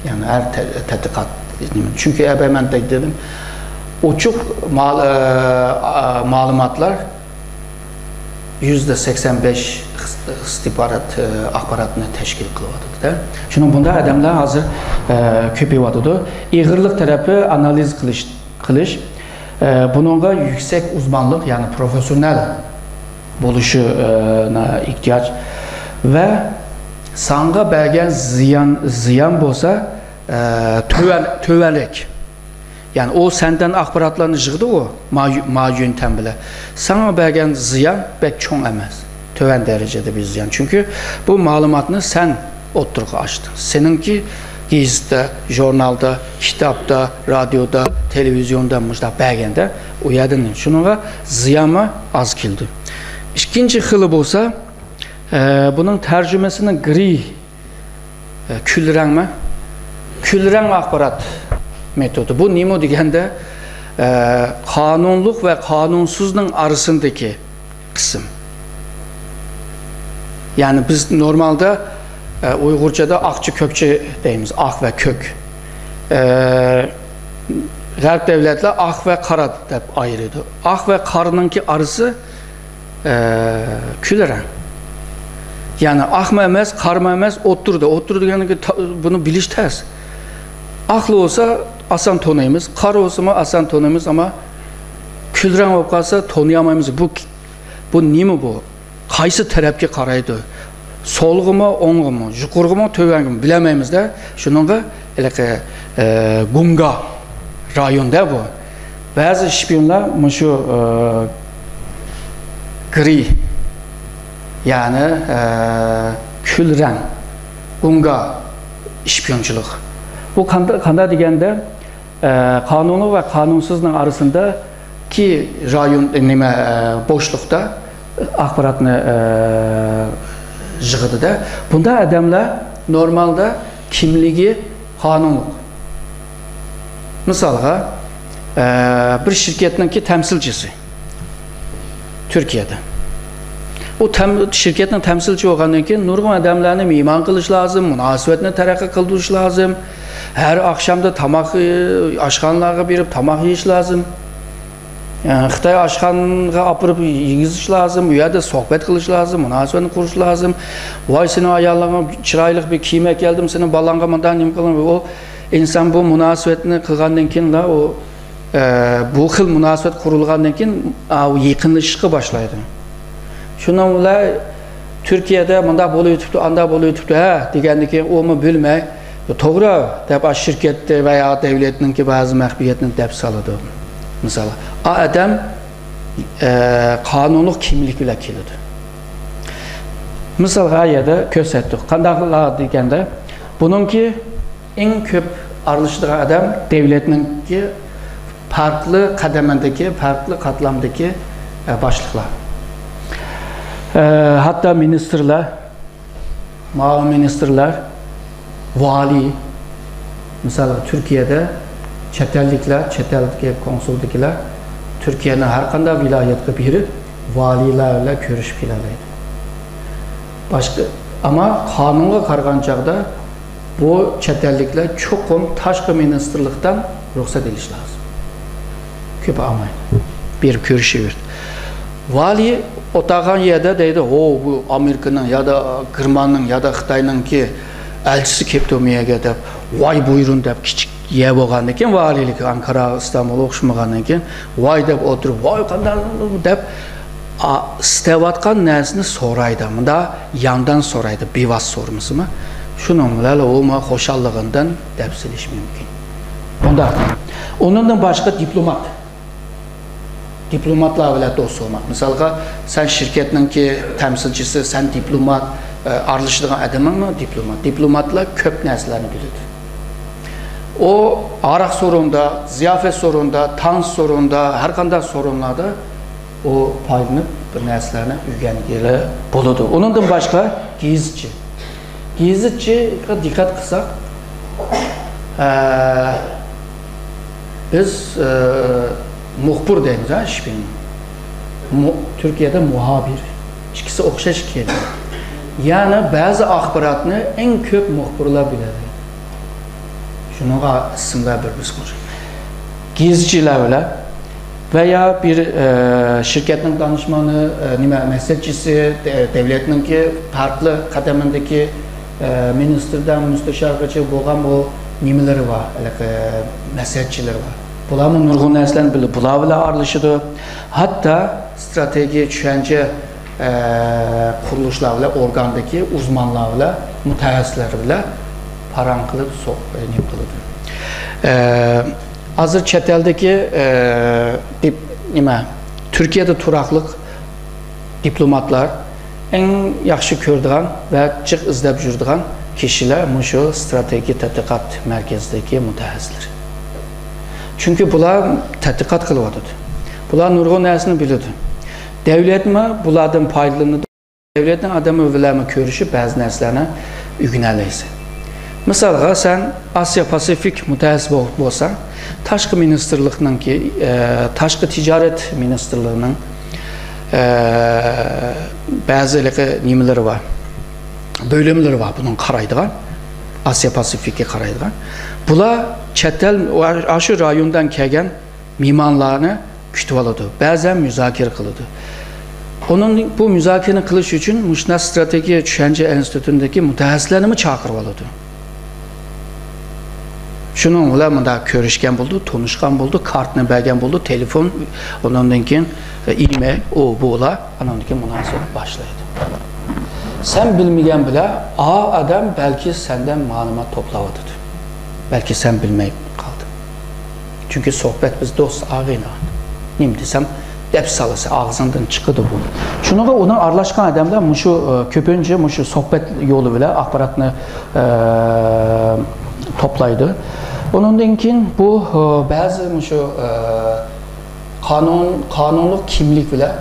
Yani her tədqiqat. Çünkü mən də dedim, uçuq malumatlar %85 istihbarat axbaratını təşkil qılıvadıdır. Çünkü bunda adamlar hazır köpəyi vadıdır. İğırlıq tərəfi analiz qılış. Bununla yüksek uzmanlıq, yani profesyonel buluşuna ihtiyaç ve sanğa bəlgən ziyan bolsa tövələk. Yani o senden axbaratlarını yığdı o yöntem bile. Sana bəlgən ziyan bək çox əməz. Tövən dərəcədə bir ziyan. Çünkü bu malumatını sen oturuq açdın. Seninki gazetdə, jurnalda, kitapta, radyoda, televizyonda, bəlgəndə uyadın. Şununla ziyanı az kildi. İkinci xılıb olsa bunun tərcüməsinin gri külrəngmə? Külrəng axbarat metodu. Bu nimo deyəndə kanunluq və kanunsuzluğun arasındaki kısım. Yani biz normalde Uygurca'da akçı kökçü deyimiz, ak ve kök. Qərb devletler ak ve kara deyib ayırdı. Ak ve karınınki arası külrəng. Yani ak mı əməz, kar mı əməz, oturdu. Oturdu yani bunu biliş təz. Aklı olsa asan tonuyumuz, kar olsa mı asan tonuyumuz ama külrəng olub qalsa tonuyamayımız. Bu nimi bu? Qaysı tərəfki qaraydı? Solğu mu, onğu mu, yuqurğu mu, tövəngi mi? Biləməyimiz də. Şununla Gunga rayonda bu. Bəzi şpiyonlar şu gri, yani külrəng, Gunga şpiyonçuluq. Bu kanda deyəndə kanunu ve kanunsuzluğun arasında ki rayon boşluqda axbaratını yığıdı da. Bunda adamlar normalde kimliği kanunluq. Mesela bir şirketinki temsilcisi Türkiye'de. O şirketin temsilci olandan ki nurgun adamlarını miman qılış lazım, münasibətini tərəqqi qıldırış lazım. Her akşamda tamaq aşxanalara berib tamaq yeyiş lazım. Yani Xitay aşxanaga apırıb yeyiş lazım, uyada sohbet qılış lazım, münasibətini quruş lazım. Vay senin ayarlarına çiraylıq bir kiymek geldim, senin balanga mandan nim qılın. O insan bu münasebetini qilgandan keyin o bu xil münasebet qurilgandan keyin yaqinlashishga boshlaydi. Shundan ular Türkiye'de bunda bo'lib o'tibdi, anda bo'lib o'tibdi, ha degandan keyin o'mi bilmay, to'g'ri deb shirkatda veya davlatninki ba'zi maxfiyatni deb soladi. Misol, adam qonunli kimlik bilan keladi. Misol g'ayada ko'rsatdik. Qandaqlar deganda, buningki eng ko'p aralashadigan adam davlatninki farklı kademendeki, farklı katlamdaki başlıklar. Hatta ministerler, mavi ministerler, vali, mesela Türkiye'de çetellikler, çeteldeki konsuldakiler, Türkiye'nin her kanda vilayetli biri valilerle görüşüp gelerdi. Başka, ama kanunga qargan çağda bu çetellikler çokum taşkı ministerlikten ruhsat ediş lazım. Köp almayın. Bir görüşü. Vali otağan yerde deydi, bu Amerika'nın ya da Kırman'ın ya da Xitay'nın ki elçisi keptomiye gedip, vay buyurun deyip kiçik ye boğandan keyin valilik Ankara, İstanbul oxşumağandan keyin vay deyip oturup, vay qanday deyip istevatqan nərsini soraydı. Bunda yandan soraydı, bivas sormusu mu? Şunun bilan o xoşallığından dəbsiliş mümkün. Bunda onundan başqa diplomat. Diplomatla bile dost olmak. Mesela sen şirketin ki temsilcisi, sen diplomat, aralışdığın adamın mı diplomat? Diplomatla köp nəslərini bilir. O araq sorunda, ziyafet sorunda, tans sorunda, her qanday sorunlarda o paylanıp bu nəslərini öyrəngilə buludu. Onundan başqa gizlici. Gizliciyə dikkat qısaq, biz muhbir deyimiz, ha, şüphenin. Türkiye'de muhabir. İkisi okşaş kelime. Yani bazı axbaratını en köp muhbirler biledi. Şuna isimler bir-birisi var. Gizciler öyle. Veya bir şirketin danışmanı, meslekçisi, devletin ki farklı kademindeki ministerden, müsteşargıcı boğan bu nimeleri var, meslekçileri var. Bularmı nurgun nəslərini bilir, bular bilə aralışıdır. Hatta strateji düşünce kuruluşlar bilə, organdaki uzmanlar bilə, mütəxəssislər bilə paranqılı sohbət qılıdır. Hazır çeteldeki Türkiye'de turaqlıq diplomatlar en yaxşı gördüğün və çıx izləb jürdüğün kişilər şu strateji tədqiqat mərkəzdəki mütəxəssislər. Çünkü bunlar tədqiqat qılıvadıdır. Bunlar nurgun nərsini bilirdi. Devlet mi bunlardan faydalanır? Devletin adamı övülərmi görüşüb bəzi nərslərinə ügünələysə. Mesela sen Asya Pasifik mütəxəssis olsan, Taşqı Ministerliğinin ki, Taşqı Ticaret Ministerliğinin bəzi nimeleri var, bölümleri var bunun qaraydıgan, Asya Pasifik'e qaraydıgan. Bunlar çetel, aşı rayondan kelgan mimarlarını kütüb aladı, bəzən müzakirə qılıdı. Onun bu müzakirəni qilish üçün Muşna Strateji Düşünce Enstitüsündeki mütəxəssislərini çağırıb aladı. Şunun ulamında görüşken buldu, tanışkan buldu, kartını belgen buldu, telefon, ondan keyin e-mail, o bu ola, ondan keyin münasebet başlaydı. Sen bilmeyen bile, adam belki senden malumat toplavadıdır. Belki sen bilmeyip kaldın. Çünkü sohbet biz dost ağıyla. Neyim desem, dep salısı ağzından çıkıdı bu. Şunu ona arlaşkan adamlar şu köpünce şu sohbet yolu bile akbaratını toplaydı. Ondan keyin bu bazı şu kanunluk kimlik bile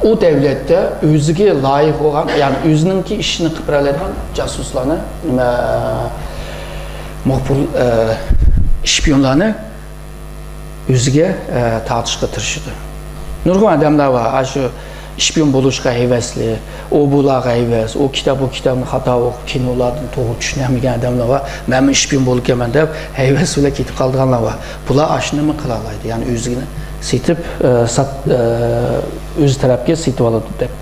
o devlette özüge layık olan, yani özününki işini kıpıralayan casuslarını, muhbir işpiyonlarını özüge tartışqa tırışıdı. Nurgun adamlar var, şu işpiyon buluşqa hevesli, o bulağa heves, o kitabın hata oxub, kinolardan doğru düşünəməyən adamlar var. Mənim işpiyon buluq gəlmən deyib, heves ilə ketib qaldığanlar var. Bunlar aşını mı qılalaydı? Yani özünü sitib, öz tərəfə sitib aladı deyib.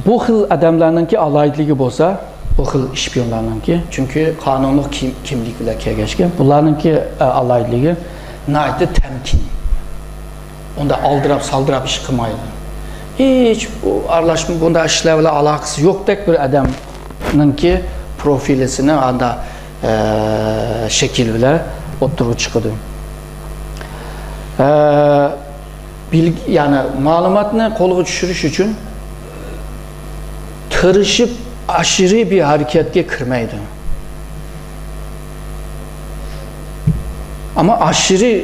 Bu xil adamlarınki alaydılığı bolsa, bu xil ishpionlarningki, chunki qonunli kimlik bilan kelgachga, bularningki alayligi naydi temkin. Onda aldırab saldırab iş qilmaydi. Hiç bu aralashma bunda ishlar bilan aloqasi yo'qdek bir odamningki profilisini anda shakl bilan o'ttirib chiqadi. Yani ma'lumotni qo'lga tushirish uchun tirishib aşırı bir hareketga kirmaydi. Ama aşırı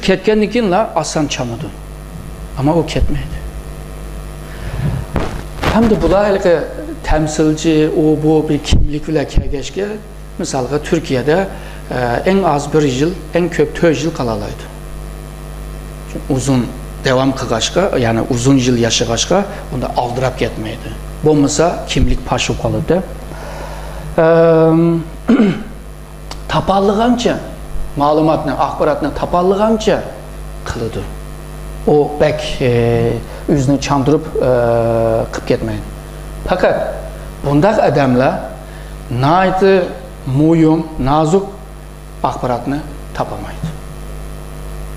ketgandan keyin asan chanadi. Ama o ketmaydi. Hamda bular haligi temsilci bu bir kimlik bilan kelgachga, misalga Turkiyada en az bir yıl, en köp 4 yıl qalalaydi. Uzun devam qilgachga, yani uzun yıl yashagachga unda aldırab ketmaydi. Bo'lmasa kimlik pash bo'lib qoladi. Tapallıgancha, ma'lumotni, axborotni tapallıgancha qiladi. O bek o'zini chandırib qilib ketmaydi. Fakat bundaq odamlar naydi muhim, nazuk axborotni topolmaydi.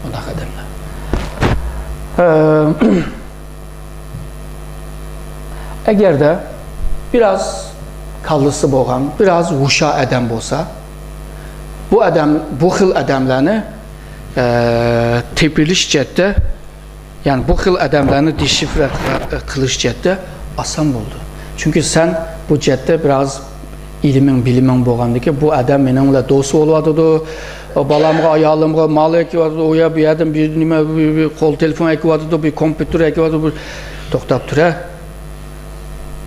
Bundaq odamlar. Eğer de biraz kallısı bo'lgan, biraz vuşa adam bo'lsa, bu xil adamlarni tepilish chetda, yani bu xil adamlarni deshifra qilish chetda oson bo'ldi. Chunki sen bu chetda biraz biliming bo'lgandiki, bu adam mening bilan do'st bo'lyotdi, balamga, ayolimga mol ekyapti, u bu yerdan bir nima qo'l telefon ekyapti, bir kompyuter ekyapti, bir to'xtab tura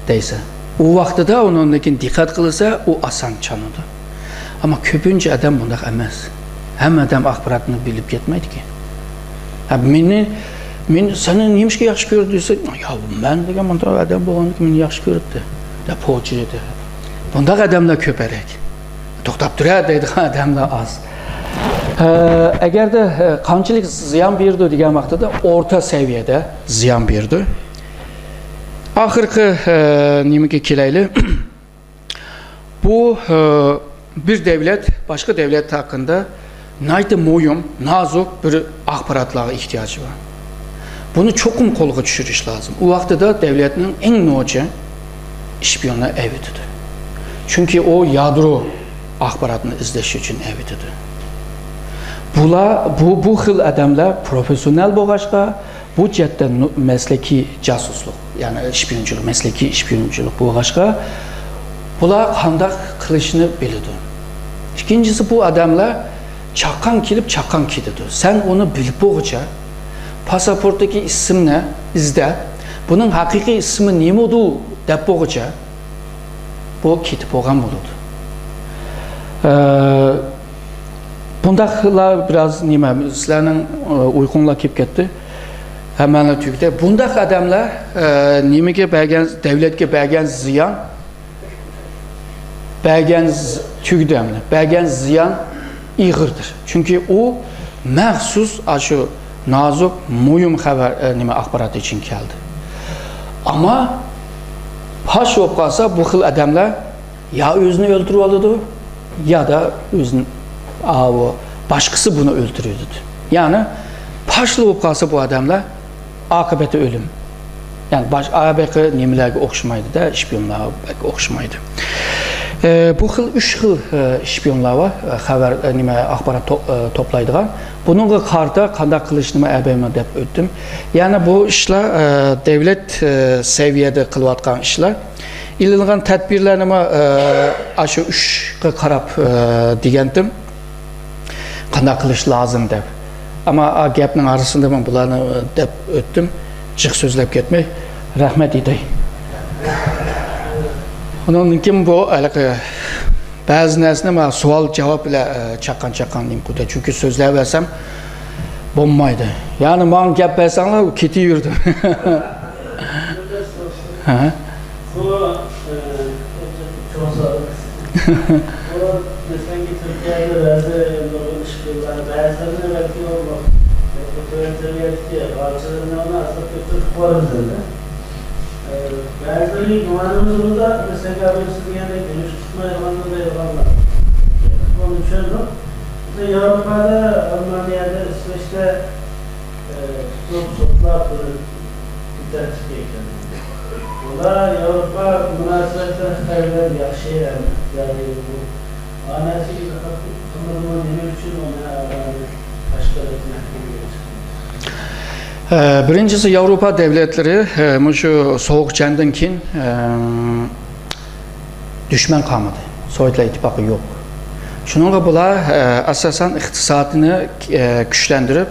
deyse. O vaqtida uningkin diqqat qilsa, u oson chanadi. Ama ko'pincha adam bunday emas. Hamma odam axborotni bilib ketmaydi-ki. Men seni nimishga yaxshi ko'rdi desa, "Ya, men degan bunday odam bo'lganki, meni yaxshi ko'ribdi." deb po'chiydi. Bunday odamlar ko'parak. To'xtab turadi deydigan odamlar oz. Agarda qanchalik ziyon berdi degan vaqtida o'rta saviyada ziyon berdi. Ahirgi nimaga kelaylik? Bu bir devlet başka devlet hakkında naydi muhim, nazuk bir axborotlarga ihtiyacı var. Bunu çokum qo'lga tushirish lazım. O vaqtida devletning eng no'chi ishpionlar evitidir. Çünkü o yadro axborotni izlash uchun evitidir. Bu xil odamlar professional bo'lg'achqa, bu chetda mesleki casusluk, yani işpiyonchilik, mesleki işpiyonchilik bo'lg'achqa, bular qanday qilishni biladi. İkincisi, bu adamlar chaqqan kelib chaqqan ketadi. Sen onu bilib bo'lguncha, pasaportdagi ismni izda, buning haqiqiy ismi nima edi deb bo'lguncha, bu ketib bo'lgan bo'ladi. Bundaqlar biraz nima, sizlarning uyqunglar kelib ketdi. Hemen tügde. Bundaq adamlar nimaga bergan, davlatga bergan ziyon, bergan tügdemni, bergan ziyon ig'irdir. Chunki u maxsus shu nazuk, muhim xabar axborot uchun keldi. Ama pash bo'lib qolsa, bu xil odamlar ya o'zini o'ldirib oladi, ya da o'zini boshqasi buni o'ldiradi. Ya'ni pashli bo'lib qolsa bu odamlar akıbeti ölüm. Yani ABK nimelerge okşamaydı da, işpiyonlarga okşamaydı. Bu xil 3 xil işpiyonlar var, xabar nima axborot toplaydigan. Bununla qarta qanday qilish nima ABM deb o'tdim. Yani bu ishlar devlet seviyede qilayotgan ishlar. İlilgan tadbirlar nima shu 3 ga qarab degandim. Qanday qilish lozim deb. Ama gapning arasında ben bularni deb o'tdim. Jiq so'zlab ketmay, rahmat etay. Onun kim bu ba'zi narsani men savol javob bilan chaqqan deb qo'ydi. Chunki so'zlab bersam bo'lmaydi. Ya'ni men gap bersanglar ketaverdi. Ha.
Bazıları güvenimiz da mesela siz yani gümüş tutma yalanında da yalanlar. Onun için de Avrupa'da, Almanya'da, İsveç'te tutuklar kurulu dikkat çekiyor. Ola Avrupa münasebetler kaybeler yaşayan yani bu anası gibi tanımını demek için ona başka etmek gibi.
Birincisi Avrupa devletleri şu soğuk jangdan keyin düşman kalmadı. Sovyetler İttifakı yok. Şununla bular asasen iktisadını güçlendirip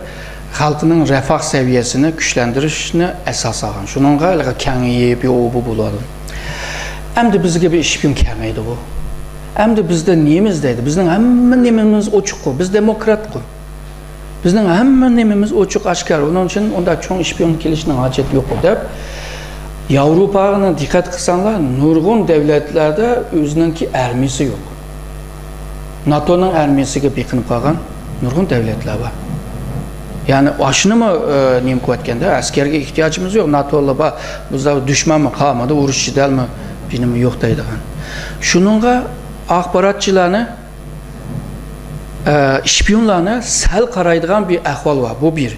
halkının refah seviyesini güçlendirişini esas algan. Şununla kengiyip bu bulalım. Hem de biz gibi işbirliği kengiydi bu. Hem de bizde neyimizdeydi? Bizden hemen nemimiz oçuk. Biz demokrat. Bizden hemen nemimiz oçuk aşkar. Onun için onda çok işbirliği gelişinin hacet yok deyip Avrupa'nın dikkat kısanlar nurgun devletlerde özününki ermisi yok. NATO'nun ermisiga bekinib qolgan nurgun devletler var. Yani aşını mı neyim kuvvetkende askerge ihtiyacımız yok. NATO'la ba bizde düşman mı kalmadı, uruş jidal mı benim yok deydigan. Şununla axbaratçılarını işpiyonlarını sel qaraydigan bir ahval var. Bu bir.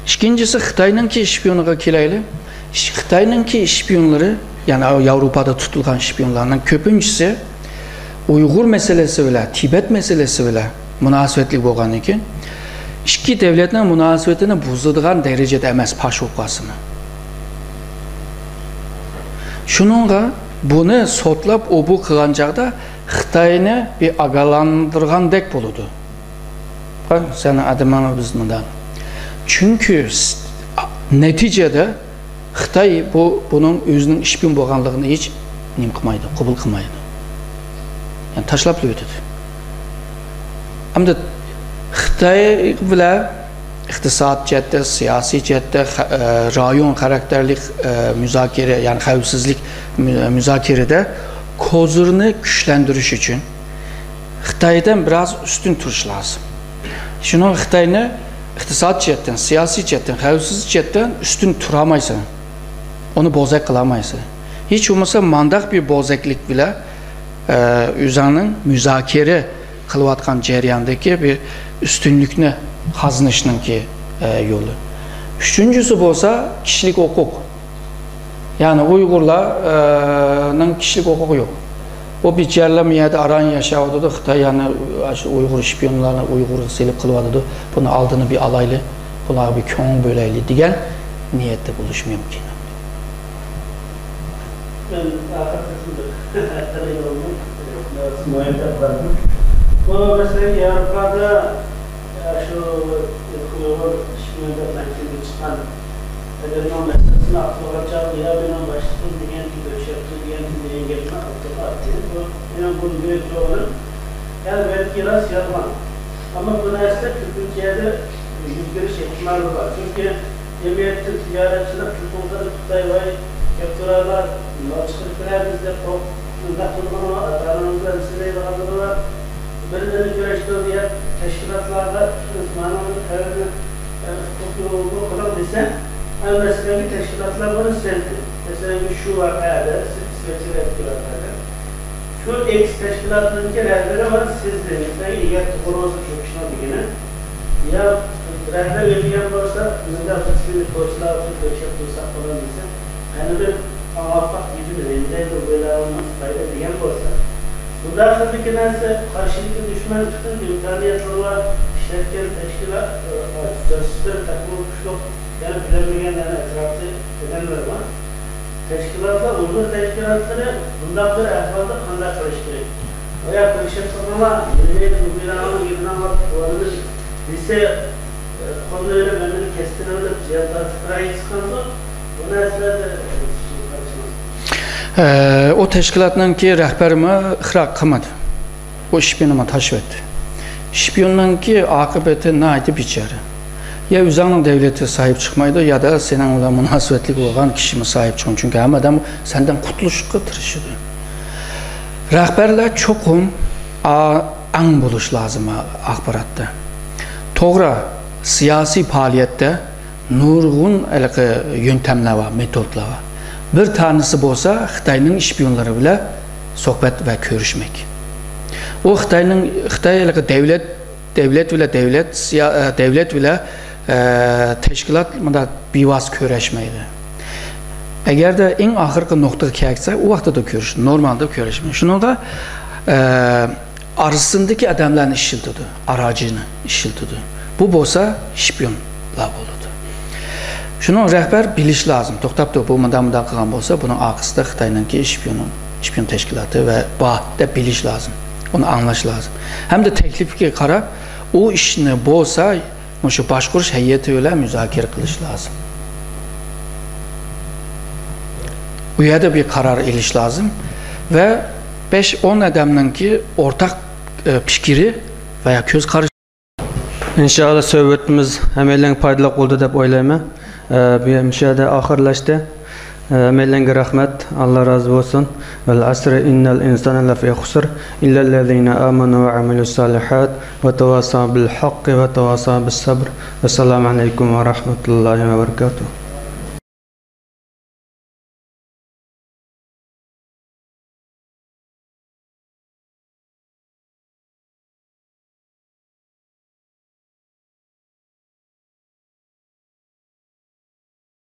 İkincisi Xitay'nınki işpiyonluğa kelayli. Xitay'nınki işpiyonları yani Avrupa'da tutulgan işpiyonlarının köpüncüsü Uygur meselesi bile, Tibet meselesi bile münasebetli bolgan ekan. İki devletning münasebetini buzadigan derecede emas paş opasını. Şununla bunu sotlab obu qilgan chaqda Xitoyni bir agalandırgandek boludu. Bak sen adamana biz bundan. Çünkü neticede Xitoy bunun özünün işbin bolganligini hiç nim qilmaydi, qabul qilmaydi. Yani taşlap ötedi. Hem de Xitoy bilan iqtisod jihatda, siyosiy jihatda, rayon karakterlik müzakere yani xavfsizlik müzakerede kozurunu güçlendiriş için Xitoydan biraz üstün turuş lazım. Şunu Xitoyni iqtisod jihatdan, siyosiy jihatdan, xavfsizlik jihatdan üstün turamaysan. Onu bozak qılamaysan. Hiç olmasa mandak bir bozaklik bile üzerinin müzakere kılıvatkan cereyandaki bir üstünlükünü kazanışının ki yolu. Üçüncüsü bolsa kişilik hukuk. Yani Uygurların kişilik hukuku yok. O bir cerlemiyede aran yaşadığı Xitay yani Uygur işpiyonlarına Uygur'u silip kılıvadığı bunu aldığını bir alaylı, bunlar bir kön böyleyli diyen niyette buluşmuyor ki.
Ben muhabbet vardı. Bu mesela Avrupa'da şu Uygur işpiyonlarından çıkan Edirne meselesini aklı kaçağı ya benim başlıkım diyen gibi ölçüyaptı diyen gibi engelime aklı attı. Yani bunu büyük olan yani belki biraz yapmam. Ama bu nesle Türkiye'de yüzgörüş ihtimali var. Çünkü cemiyette ticaretçiler Türkmenleri Kutay ve yaptırarlar. Başkırtılar bizde uzak durmanı var. Aranızda sineği var. Birileri güreştiği yer teşkilatlarda Osmanlı'nın kararını hukuku kuran ise mesela teşkilatlar bunu sevdi. Mesela şu var herhalde, İsveç'e etkilerler. Şu eks teşkilatının rehberi var sizde. Mesela yer konusu çok şuna bilgine. Ya rehber verilen varsa, mesela Türkçülük koçlar, Türkçülük tutsak falan ise yani bir anlatmak gibi de elinde böyle olmaz, fayda diyen varsa. Bundan sonraki nedense karşılıklı düşman çıkınca imkaniyetleri var, işletken teşkilat, çalıştır, takımı kuşluk, yani bilemeyenlerine etrafı edenler var. Teşkilatlar, Uygur teşkilatları bundan bir ahvalda kanda karıştırıyor. Veya karışık sonuna, yürümeyi, Uyguran'ın gibinden var, duvarını lise konularıyla benden kestirebilir, cihatlar sırayı çıkandı, buna esnada
o teşkilatınki rəhbərimi ixraq qılmadı. O işpiyonuma taşıb etdi. İşpiyonunki akıbəti nə idi biçəri? Ya üzerinin devleti sahip çıkmaydı ya da senin olan münasebetlik olan kişi mi sahip çıkın? Çünkü hem adam senden kurtuluşu tırışıdı. Rəhbərlər çoxun an buluş lazım axbaratta. Toğra siyasi faaliyette nurgun yöntemler var, metodlar var. Bir tanesi bolsa Xitayning şpiyonları bilan sohbet ve görüşmek. O Xitaylık devlet bile teşkilat mında bivas köreşmeydi. Eğer de en ahırkı noktaya kelse o vaxtda da görüş, normalde görüşmeydi. Şunu da arasındaki adamların işildiği, aracını işildiği. Bu bolsa şpiyonlar oldu. Şunu rehber biliş lazım. Toktap da bu mıdan kılan bolsa bunun arkasında Xitay'nınki şpiyon teşkilatı ve da biliş lazım. Onu anlaş lazım. Hem de teklifki qarab, o işini bolsa, şu başquruş heyeti ilə müzakirə qilish lazım. Bu yerdə bir karar eliş lazım ve 5-10 adamın ki ortak fikri veya göz karış.
İnşallah söhbətimiz həmələn faydalı oldu deb oylayman. Bir müşahidə axırlaşdı. Əmələn rəhmət, Allah razı olsun. Vel asr innal insana lafi xusr illa allazina amanu ve amilus salihat ve tawassaw bil haqqi ve tawassaw bis sabr. Esselamu aleyküm ve rahmetullahi ve berekatuhu.